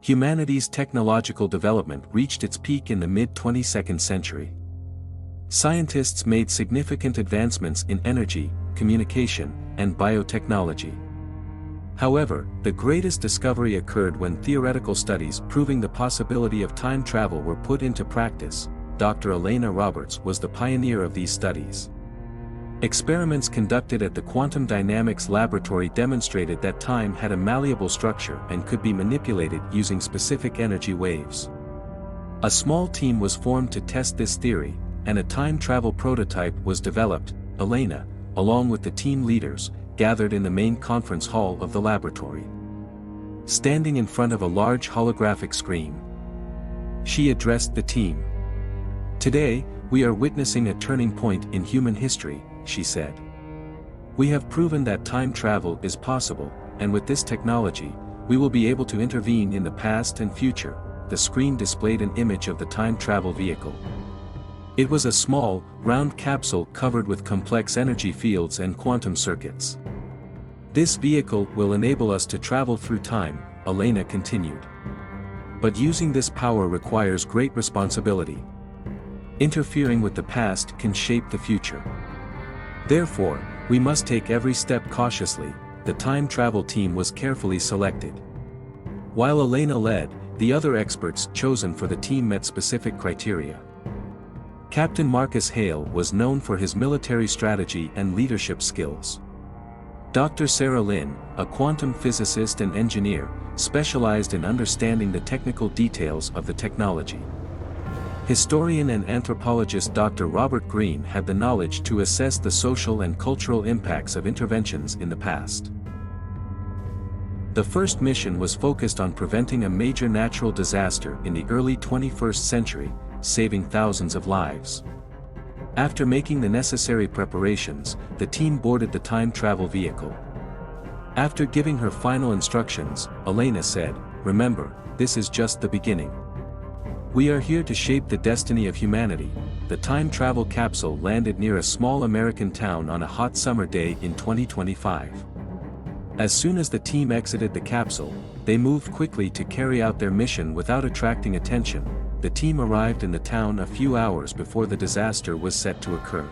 Humanity's technological development reached its peak in the mid-22nd century. Scientists made significant advancements in energy, communication, and biotechnology. However, the greatest discovery occurred when theoretical studies proving the possibility of time travel were put into practice. Dr. Elena Roberts was the pioneer of these studies. Experiments conducted at the Quantum Dynamics Laboratory demonstrated that time had a malleable structure and could be manipulated using specific energy waves. A small team was formed to test this theory, and a time travel prototype was developed. Elena, along with the team leaders, gathered in the main conference hall of the laboratory. Standing in front of a large holographic screen, she addressed the team. "Today, we are witnessing a turning point in human history," she said. "We have proven that time travel is possible, and with this technology, we will be able to intervene in the past and future." The screen displayed an image of the time travel vehicle. It was a small, round capsule covered with complex energy fields and quantum circuits. "This vehicle will enable us to travel through time," Elena continued. "But using this power requires great responsibility. Interfering with the past can shape the future. Therefore, we must take every step cautiously." The time travel team was carefully selected. While Elena led, the other experts chosen for the team met specific criteria. Captain Marcus Hale was known for his military strategy and leadership skills. Dr. Sarah Lynn, a quantum physicist and engineer, specialized in understanding the technical details of the technology. Historian and anthropologist Dr. Robert Greene had the knowledge to assess the social and cultural impacts of interventions in the past. The first mission was focused on preventing a major natural disaster in the early 21st century, saving thousands of lives. After making the necessary preparations, the team boarded the time travel vehicle. After giving her final instructions, Elena said, "Remember, this is just the beginning. We are here to shape the destiny of humanity." The time travel capsule landed near a small American town on a hot summer day in 2025. As soon as the team exited the capsule, they moved quickly to carry out their mission without attracting attention. The team arrived in the town a few hours before the disaster was set to occur.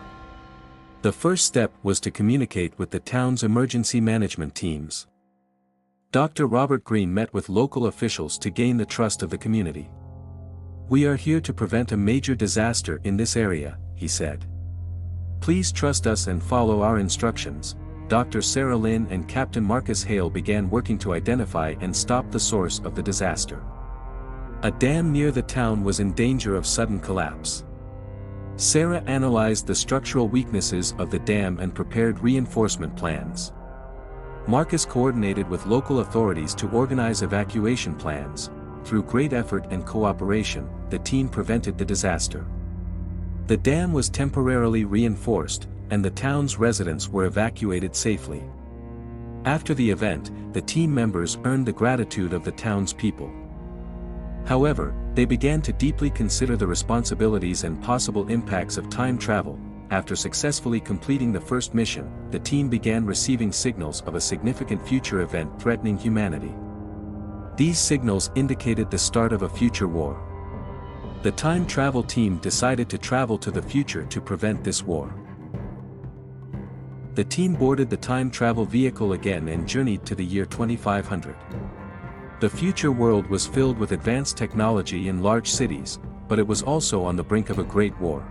The first step was to communicate with the town's emergency management teams. Dr. Robert Greene met with local officials to gain the trust of the community. "We are here to prevent a major disaster in this area," he said. "Please trust us and follow our instructions." Dr. Sarah Lynn and Captain Marcus Hale began working to identify and stop the source of the disaster. A dam near the town was in danger of sudden collapse. Sarah analyzed the structural weaknesses of the dam and prepared reinforcement plans. Marcus coordinated with local authorities to organize evacuation plans. Through great effort and cooperation, the team prevented the disaster. The dam was temporarily reinforced, and the town's residents were evacuated safely. After the event, the team members earned the gratitude of the town's people. However, they began to deeply consider the responsibilities and possible impacts of time travel. After successfully completing the first mission, the team began receiving signals of a significant future event threatening humanity. These signals indicated the start of a future war. The time travel team decided to travel to the future to prevent this war. The team boarded the time travel vehicle again and journeyed to the year 2500. The future world was filled with advanced technology in large cities, but it was also on the brink of a great war.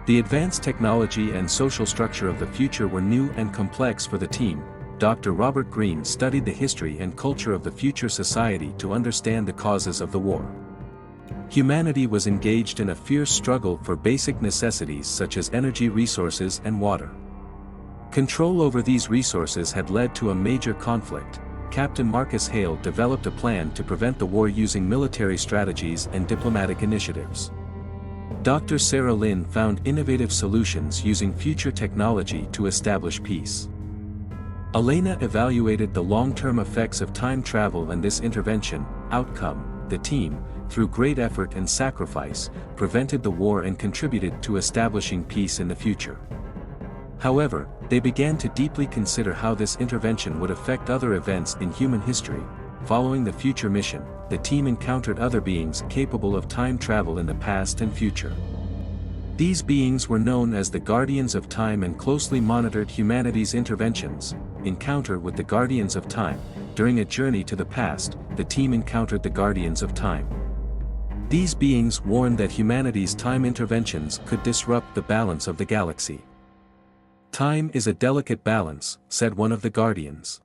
The advanced technology and social structure of the future were new and complex for the team. Dr. Robert Greene studied the history and culture of the future society to understand the causes of the war. Humanity was engaged in a fierce struggle for basic necessities such as energy resources and water. Control over these resources had led to a major conflict. Captain Marcus Hale developed a plan to prevent the war using military strategies and diplomatic initiatives. Dr. Sarah Lynn found innovative solutions using future technology to establish peace. Elena evaluated the long-term effects of time travel and this intervention outcome. The team, through great effort and sacrifice, prevented the war and contributed to establishing peace in the future. However, they began to deeply consider how this intervention would affect other events in human history. following the future mission, the team encountered other beings capable of time travel in the past and future. These beings were known as the Guardians of Time and closely monitored humanity's interventions. Encounter with the Guardians of Time. During a journey to the past, the team encountered the Guardians of Time. These beings warned that humanity's time interventions could disrupt the balance of the galaxy. Time is a delicate balance, said one of the Guardians.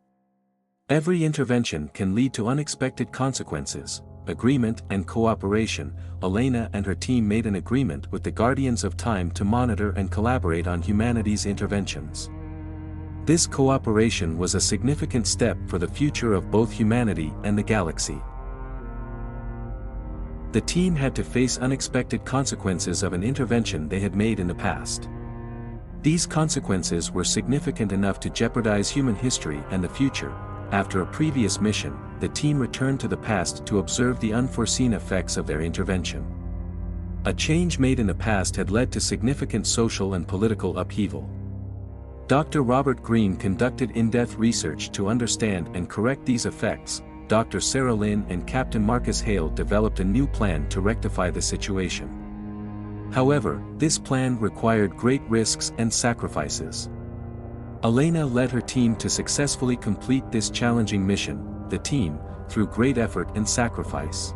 Every intervention can lead to unexpected consequences. Agreement and cooperation. Elena and her team made an agreement with the Guardians of Time to monitor and collaborate on humanity's interventions. This cooperation was a significant step for the future of both humanity and the galaxy. The team had to face unexpected consequences of an intervention they had made in the past. These consequences were significant enough to jeopardize human history and the future. After a previous mission, the team returned to the past to observe the unforeseen effects of their intervention. A change made in the past had led to significant social and political upheaval. Dr. Robert Green conducted in-depth research to understand and correct these effects. Dr. Sarah Lynn and Captain Marcus Hale developed a new plan to rectify the situation. However, this plan required great risks and sacrifices. Elena led her team to successfully complete this challenging mission. The team, through great effort and sacrifice,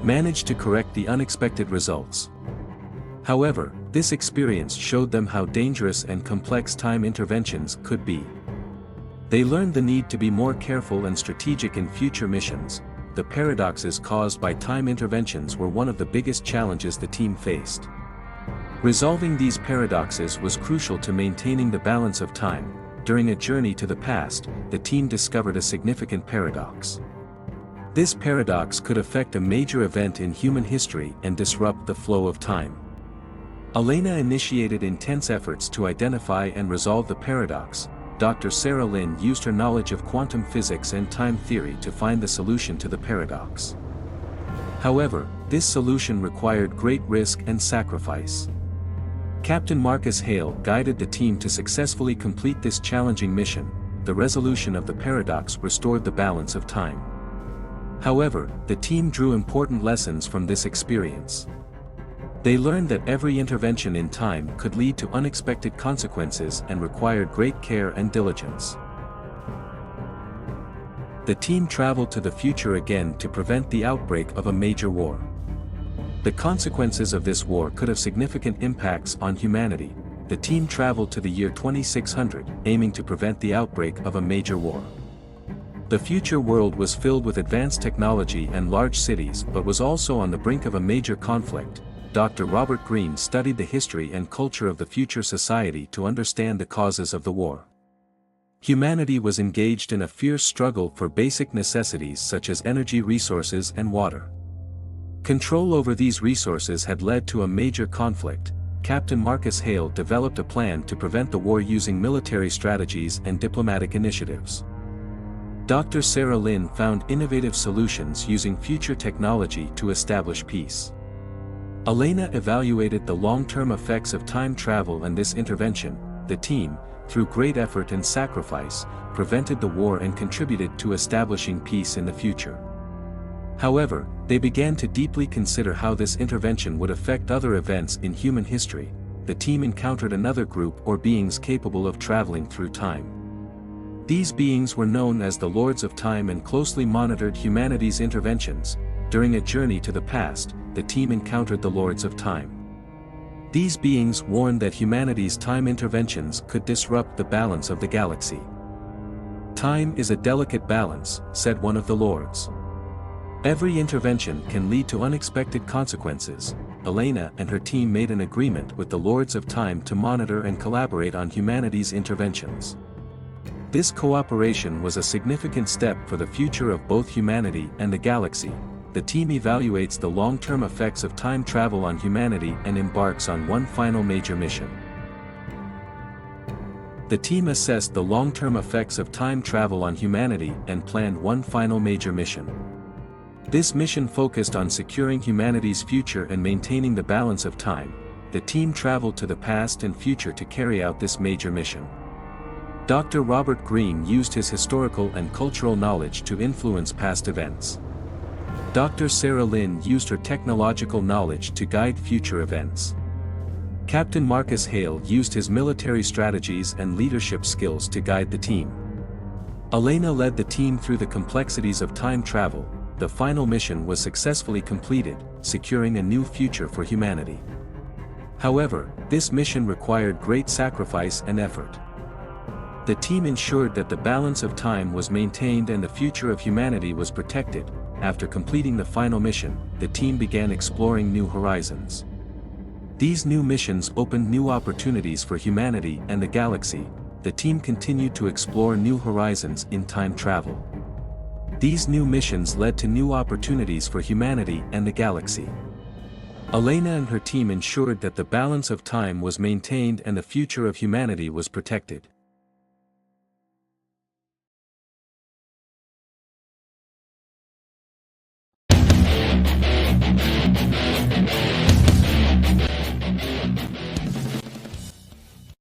managed to correct the unexpected results. However, this experience showed them how dangerous and complex time interventions could be. They learned the need to be more careful and strategic in future missions. The paradoxes caused by time interventions were one of the biggest challenges the team faced. Resolving these paradoxes was crucial to maintaining the balance of time. During a journey to the past, the team discovered a significant paradox. This paradox could affect a major event in human history and disrupt the flow of time. Elena initiated intense efforts to identify and resolve the paradox. Dr. Sarah Lynn used her knowledge of quantum physics and time theory to find the solution to the paradox. However, this solution required great risk and sacrifice. Captain Marcus Hale guided the team to successfully complete this challenging mission. The resolution of the paradox restored the balance of time. However, the team drew important lessons from this experience. They learned that every intervention in time could lead to unexpected consequences and required great care and diligence. The team traveled to the future again to prevent the outbreak of a major war. The consequences of this war could have significant impacts on humanity. The team traveled to the year 2600, aiming to prevent the outbreak of a major war. The future world was filled with advanced technology and large cities, but was also on the brink of a major conflict. Dr. Robert Green studied the history and culture of the future society to understand the causes of the war. Humanity was engaged in a fierce struggle for basic necessities such as energy resources and water. Control over these resources had led to a major conflict. Captain Marcus Hale developed a plan to prevent the war using military strategies and diplomatic initiatives. Dr. Sarah Lynn found innovative solutions using future technology to establish peace. Elena evaluated the long-term effects of time travel and this intervention. The team, through great effort and sacrifice, prevented the war and contributed to establishing peace in the future. However, they began to deeply consider how this intervention would affect other events in human history. The team encountered another group or beings capable of traveling through time. These beings were known as the Lords of Time and closely monitored humanity's interventions. During a journey to the past, the team encountered the Lords of Time. These beings warned that humanity's time interventions could disrupt the balance of the galaxy. Time is a delicate balance, said one of the Lords. Every intervention can lead to unexpected consequences. Elena and her team made an agreement with the Lords of Time to monitor and collaborate on humanity's interventions. This cooperation was a significant step for the future of both humanity and the galaxy. The team evaluates the long-term effects of time travel on humanity and embarks on one final major mission. The team assessed the long-term effects of time travel on humanity and planned one final major mission. This mission focused on securing humanity's future and maintaining the balance of time. The team traveled to the past and future to carry out this major mission. Dr. Robert Greene used his historical and cultural knowledge to influence past events. Dr. Sarah Lynn used her technological knowledge to guide future events. Captain Marcus Hale used his military strategies and leadership skills to guide the team. Elena led the team through the complexities of time travel. The final mission was successfully completed, securing a new future for humanity. However, this mission required great sacrifice and effort. The team ensured that the balance of time was maintained and the future of humanity was protected. After completing the final mission, the team began exploring new horizons. These new missions opened new opportunities for humanity and the galaxy. The team continued to explore new horizons in time travel. These new missions led to new opportunities for humanity and the galaxy. Elena and her team ensured that the balance of time was maintained and the future of humanity was protected.